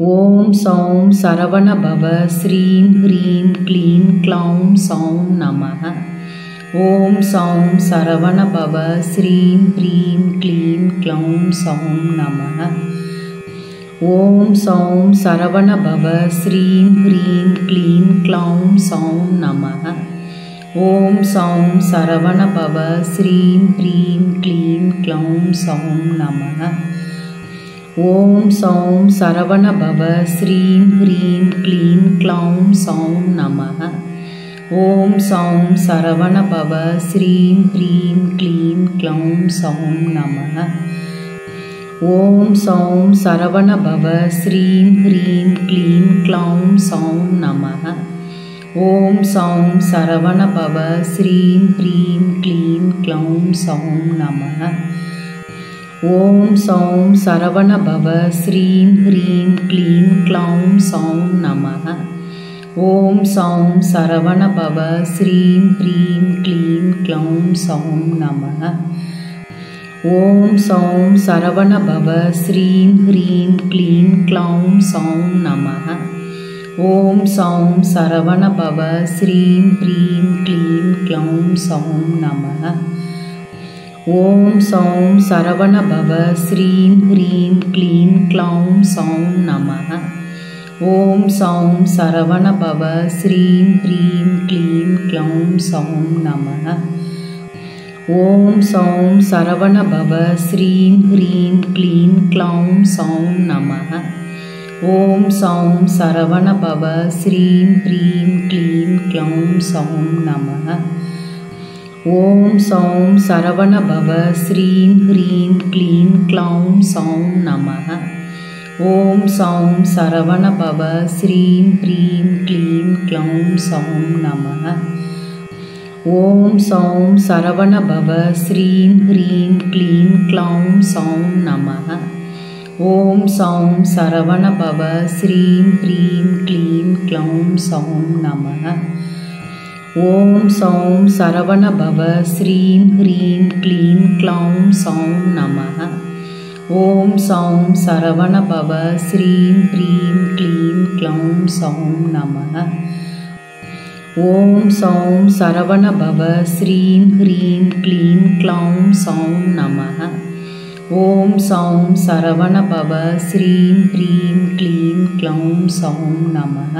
ॐ सौं सरवणभव श्रीं ह्रीं क्लीं क्लौं सौं नमः। ॐ सौं सरवणभव श्रीं ह्रीं क्लीं क्लौं सौं नमः। ॐ सौं सरवणभव श्रीं ह्रीं क्लीं क्लौं सौं नमः। ॐ सौं सरवणभव श्रीं ह्रीं क्लीं क्लौं सौं नमः। ॐ सौं सरवणभव श्रीं ह्रीं क्लीं क्लौं सौं नमः। ॐ सौं सरवणभव श्रीं ह्रीं क्लीं क्लौं सौं नमः। ॐ सौं सरवणभव श्रीं ह्रीं क्लीं क्लौं सौं नमः। ॐ सौं सरवणभव श्रीं ह्रीं क्लीं क्लौं सौं नमः। ॐ सौं सरवणभव श्रीं ह्रीं क्लीं क्लौं सौं नमः। ॐ सौं सरवणभव श्रीं ह्रीं क्लीं क्लौं सौं नमः। ॐ सौं सरवणभव श्रीं ह्रीं क्लीं क्लौं सौं नमः। ॐ सौं सरवणभव श्रीं ह्रीं क्लीं क्लौं सौं नमः। ॐ सौं सरवणभव श्रीं ह्रीं क्लीं क्लौं सौं नमः। ॐ सौं सरवणभव श्रीं ह्रीं क्लीं क्लौं सौं नमः। ॐ सौं सरवणभव श्रीं ह्रीं क्लीं क्लौं सौं नमः। ॐ सौं सरवणभव श्रीं ह्रीं क्लीं क्लौं सौं नमः। ॐ सौं सरवणभव श्रीं ह्रीं क्लीं क्लौं सौं नमः। ॐ सौं सरवणभव श्रीं ह्रीं क्लीं क्लौं सौं नमः। ॐ सौं सरवणभव श्रीं ह्रीं क्लीं क्लौं सौं नमः। ॐ सौं सरवणभव श्रीं ह्रीं क्लीं क्लौं सौं नमः। ॐ सौं सरवणभव श्रीं ह्रीं क्लीं क्लौं सौं नमः। ॐ सौं सरवणभव श्रीं ह्रीं क्लीं क्लौं सौं नमः। ॐ सौं सरवणभव श्रीं ह्रीं क्लीं क्लौं सौं नमः। ॐ सौं सरवणभव श्रीं ह्रीं क्लीं क्लौं सौं नमः।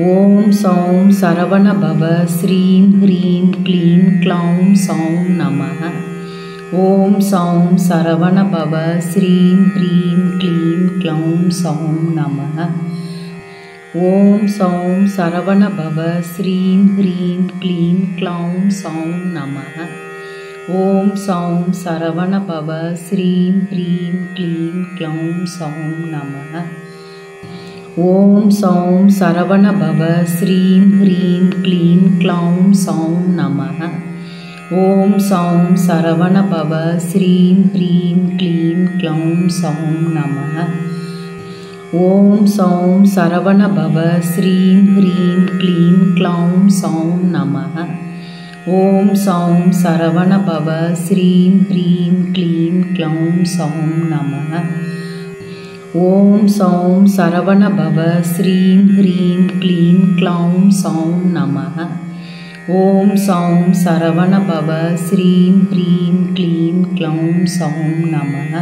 ॐ सौं सरवणभव श्रीं ह्रीं क्लीं क्लौं सौं नमः। ॐ सौं सरवणभव श्रीं ह्रीं क्लीं क्लौं सौं नमः। ॐ सौं सरवणभव श्रीं ह्रीं क्लीं क्लौं सौं नमः। ॐ सौं सरवणभव श्रीं ह्रीं क्लीं क्लौं सौं नमः। ॐ सौं सरवणभव श्रीं ह्रीं क्लीं क्लौं सौं नमः। ॐ सौं सरवणभव श्रीं ह्रीं क्लीं क्लौं सौं नमः। ॐ सौं सरवणभव श्रीं ह्रीं क्लीं क्लौं सौं नमः। ॐ सौं सरवणभव श्रीं ह्रीं क्लीं क्लौं सौं नमः। ॐ सौं सरवणभव श्रीं ह्रीं क्लीं क्लौं सौं नमः। ॐ सौं सरवणभव श्रीं ह्रीं क्लीं क्लौं सौं नमः।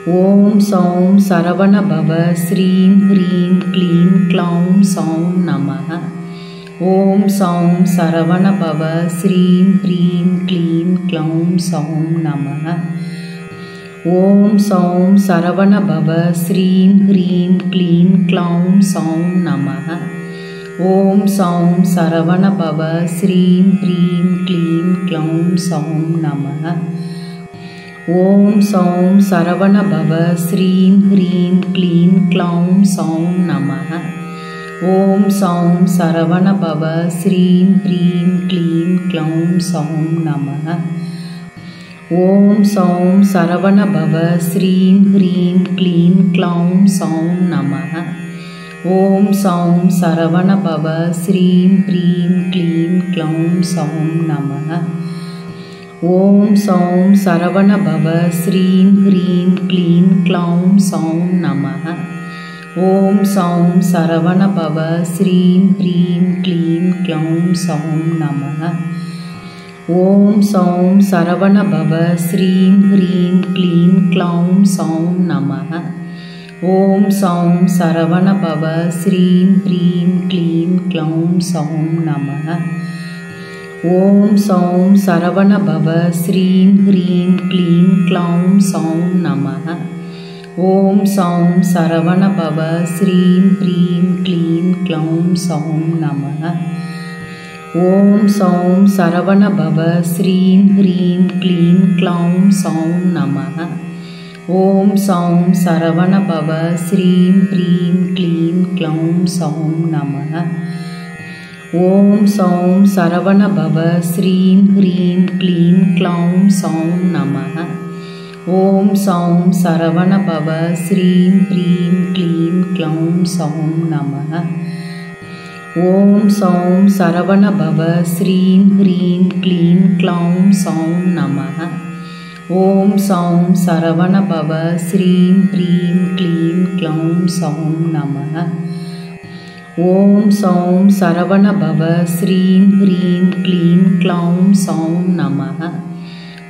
ॐ सौं सरवणभव श्रीं ह्रीं क्लीं क्लौं सौं नमः। ॐ सौं सरवणभव श्रीं ह्रीं क्लीं क्लौं सौं नमः। ॐ सौं सरवणभव श्रीं ह्रीं क्लीं क्लौं सौं नमः। ॐ सौं सरवणभव श्रीं ह्रीं क्लीं क्लौं सौं नमः। ॐ सौं सरवणभव श्रीं ह्रीं क्लीं क्लौं सौं नमः। ॐ सौं सरवणभव श्रीं ह्रीं क्लीं क्लौं सौं नमः। ॐ सौं सरवणभव श्रीं ह्रीं क्लीं क्लौं सौं नमः। ॐ सौं सरवणभव श्रीं ह्रीं क्लीं क्लौं सौं नमः। ॐ सौं सरवणभव श्रीं ह्रीं क्लीं क्लौं सौं नमः। ॐ सौं सरवणभव श्रीं ह्रीं क्लीं क्लौं सौं नमः। ॐ सौं सरवणभव श्रीं ह्रीं क्लीं क्लौं सौं नमः। ॐ सौं सरवणभव श्रीं ह्रीं क्लीं क्लौं सौं नमः। ॐ सौं सरवणभव श्रीं ह्रीं क्लीं क्लौं सौं नमः। ॐ सौं सरवणभव श्रीं ह्रीं क्लीं क्लौं सौं नमः। ॐ सौं सरवणभव श्रीं ह्रीं क्लीं क्लौं सौं नमः। ॐ सौं सरवणभव श्रीं ह्रीं क्लीं क्लौं सौं नमः। ॐ सौं सरवणभव श्रीं ह्रीं क्लीं क्लौं सौं नमः। ॐ सौं सरवणभव श्रीं ह्रीं क्लीं क्लौं सौं नमः। ॐ सौं सरवणभव श्रीं ह्रीं क्लीं क्लौं सौं नमः। ॐ सौं सरवणभव श्रीं ह्रीं क्लीं क्लौं सौं नमः। ॐ सौं सरवणभव श्रीं ह्रीं क्लीं क्लौं सौं नमः।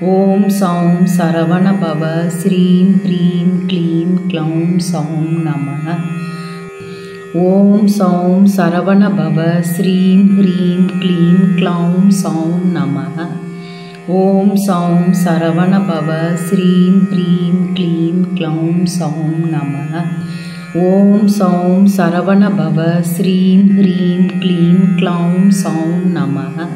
ॐ सौं सरवणभव श्रीं ह्रीं क्लीं क्लौं सौं नमः। ॐ सौं सरवणभव श्रीं ह्रीं क्लीं क्लौं सौं नमः। ॐ सौं सरवणभव श्रीं ह्रीं क्लीं क्लौं सौं नमः। ॐ सौं सरवणभव श्रीं ह्रीं क्लीं क्लौं सौं नमः।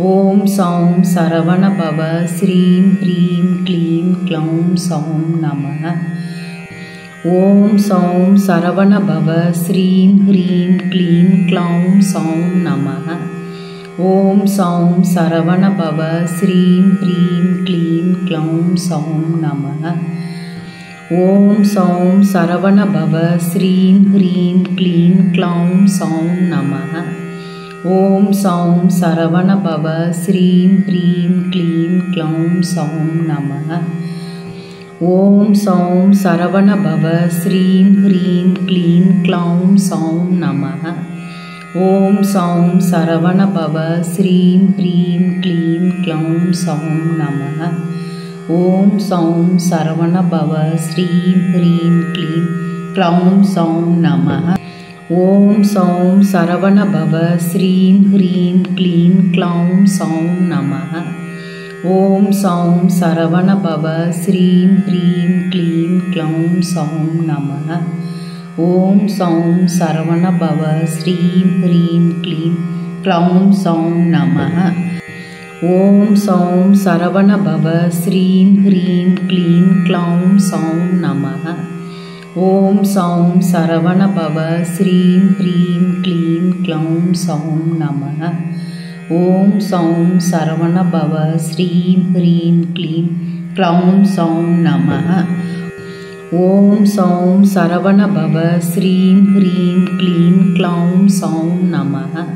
ॐ सौं सरवणभव श्रीं ह्रीं क्लीं क्लौं सौं नमः। ॐ सौं सरवणभव श्रीं ह्रीं क्लीं क्लौं सौं नमः। ॐ सौं सरवणभव श्रीं ह्रीं क्लीं क्लौं सौं नमः। ॐ सौं सरवणभव श्रीं ह्रीं क्लीं क्लौं सौं नमः। ॐ सौं सरवणभव श्रीं ह्रीं क्लीं क्लौं सौं नमः। ॐ सौं सरवणभव श्रीं ह्रीं क्लीं क्लौं सौं नमः। ॐ सौं सरवणभव श्रीं ह्रीं क्लीं क्लौं सौं नमः। ॐ सौं सरवणभव श्रीं ह्रीं क्लीं क्लौं सौं नमः। ॐ सौं सरवणभव श्रीं ह्रीं क्लीं क्लौं सौं नमः। ॐ सौं सरवणभव श्रीं ह्रीं क्लीं क्लौं सौं नमः। ॐ सौं सरवणभव श्रीं ह्रीं क्लीं क्लौं सौं नमः। ॐ सौं सरवणभव श्रीं ह्रीं क्लीं क्लौं सौं नमः। ॐ सौं सरवणभव श्रीं ह्रीं क्लीं क्लौं सौं नमः। ॐ सौं सरवणभव श्रीं ह्रीं क्लीं क्लौं सौं नमः। ॐ सौं सरवणभव श्रीं ह्रीं क्लीं क्लौं सौं नमः।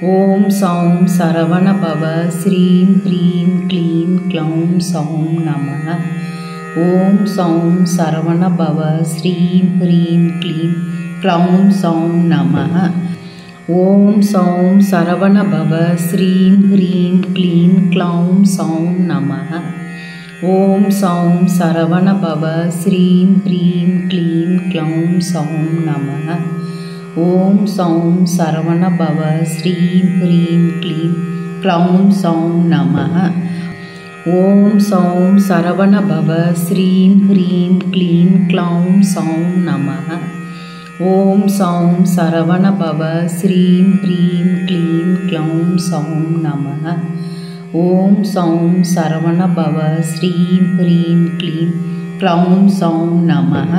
ॐ सौं सरवणभव श्रीं ह्रीं क्लीं क्लौं सौं नमः। ॐ सौं सरवणभव श्रीं ह्रीं क्लीं क्लौं सौं नमः। ॐ सौं सरवणभव श्रीं ह्रीं क्लीं क्लौं सौं नमः। ॐ सौं सरवणभव श्रीं ह्रीं क्लीं क्लौं सौं नमः। ॐ सौं सरवणभव श्रीं ह्रीं क्लीं क्लौं सौं नमः। ॐ सौं सरवणभव श्रीं ह्रीं क्लीं क्लौं सौं नमः। ॐ सौं सरवणभव श्रीं ह्रीं क्लीं क्लौं सौं नमः। ॐ सौं सरवणभव श्रीं ह्रीं क्लीं क्लौं सौं नमः।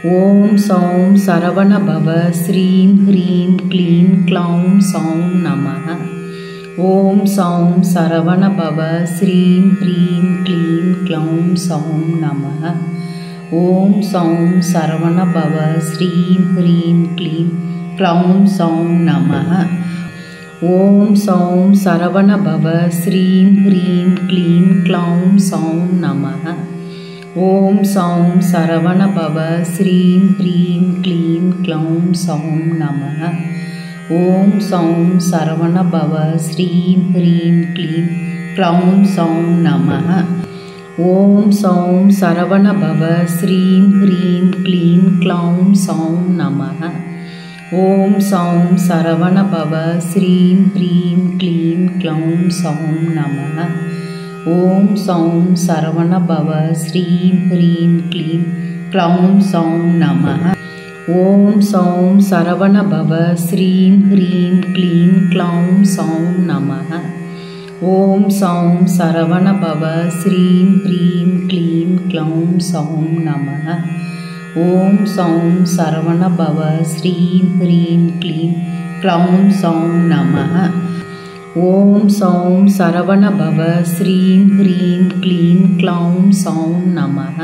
ॐ सौं सरवणभव श्रीं ह्रीं क्लीं क्लौं सौं नमः। ॐ सौं सरवणभव श्रीं ह्रीं क्लीं क्लौं सौं नमः। ॐ सौं सरवणभव श्रीं ह्रीं क्लीं क्लौं सौं नमः। ஓம் சௌம் சரவண பவ ஸ்ரீம் ஹ்ரீம் க்ளீம் க்ளௌம் சௌம் நமः. ஓம் சௌம் சரவண பவ ஸ்ரீம் ஹ்ரீம் க்ளீம் க்ளௌம் சௌம் நமः. ஓம் சௌம் சரவண பவ ஸ்ரீம் ஹ்ரீம் க்ளீம் க்ளௌம் சௌம் நமः. ஓம் சௌம் சரவண பவ ஸ்ரீம் ஹ்ரீம் க்ளீம் க்ளௌம் சௌம் நமः. ஓம் சௌம் சரவண பவ ஸ்ரீம் ஹ்ரீம் க்ளீம் க்ளௌம் சௌம் நமः. ஓம் சௌம் சரவண பவ ஸ்ரீம் ஹ்ரீம் க்ளீம் க்ளௌம் சௌம் நமः. ஓம் சௌம் சரவண பவ ஸ்ரீம் ஹ்ரீம் க்ளீம் க்ளௌம் சௌம் நமः. ஓம் சௌம் சரவண பவ ஸ்ரீம் ஹ்ரீம் க்ளீம் க்ளௌம் சௌம் நமः. ஓம் சௌம் சரவண பவ ஸ்ரீம் ஹ்ரீம் க்ளீம் க்ளௌம் சௌம் நமः. ஓம் சௌம் சரவண பவ ஸ்ரீம் ஹ்ரீம் க்ளீம் க்ளௌம் சௌம் நமः.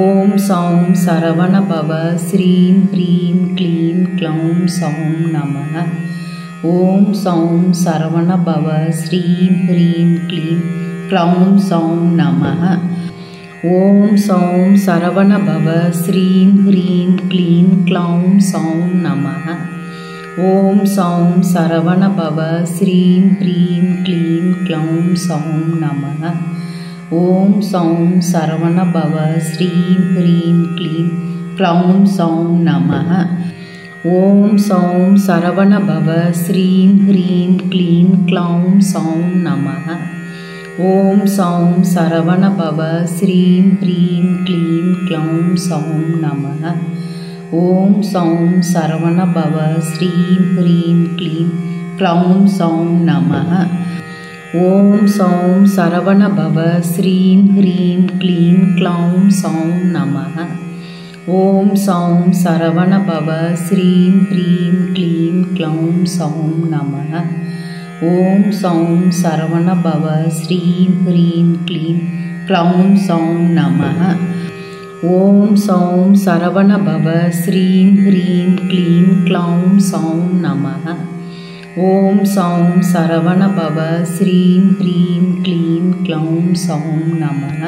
ஓம் சௌம் சரவண பவ ஸ்ரீம் ஹ்ரீம் க்ளீம் க்ளௌம் சௌம் நமः. ஓம் சௌம் சரவண பவ ஸ்ரீம் ஹ்ரீம் க்ளீம் க்ளௌம் சௌம் நமः. ஓம் சௌம் சரவண பவ ஸ்ரீம் ஹ்ரீம் க்ளீம் க்ளௌம் சௌம் நமः. ஓம் சௌம் சரவண பவ ஸ்ரீம் ஹ்ரீம் க்ளீம் க்ளௌம் சௌம் நமः. ஓம் சௌம் சரவண பவ ஸ்ரீம் ஹ்ரீம் க்ளீம் க்ளௌம் சௌம் நமः. ஓம் சௌம் சரவண பவ ஸ்ரீம் ஹ்ரீம் க்ளீம் க்ளௌம் சௌம் நமः. ஓம் சௌம் சரவண பவ ஸ்ரீம் ஹ்ரீம் க்ளீம் க்ளௌம் சௌம் நமः. ஓம் சௌம் சரவண பவ ஸ்ரீம் ஹ்ரீம் க்ளீம் க்ளௌம் சௌம் நமः. ஓம் சௌம் சரவண பவ ஸ்ரீம் ஹ்ரீம் க்ளீம் க்ளௌம் சௌம் நமः. ஓம் சௌம் சரவண பவ ஸ்ரீம் ஹ்ரீம் க்ளீம் க்ளௌம் சௌம் நமः. ஓம் சௌம் சரவண பவ ஸ்ரீம் ஹ்ரீம் க்ளீம் க்ளௌம் சௌம் நமः. ஓம் சௌம் சரவண பவ ஸ்ரீம் ஹ்ரீம் க்ளீம் க்ளௌம் சௌம் நமः. ஓம் சௌம் சரவண பவ ஸ்ரீம் ஹ்ரீம் க்ளீம் க்ளௌம் சௌம் நமः.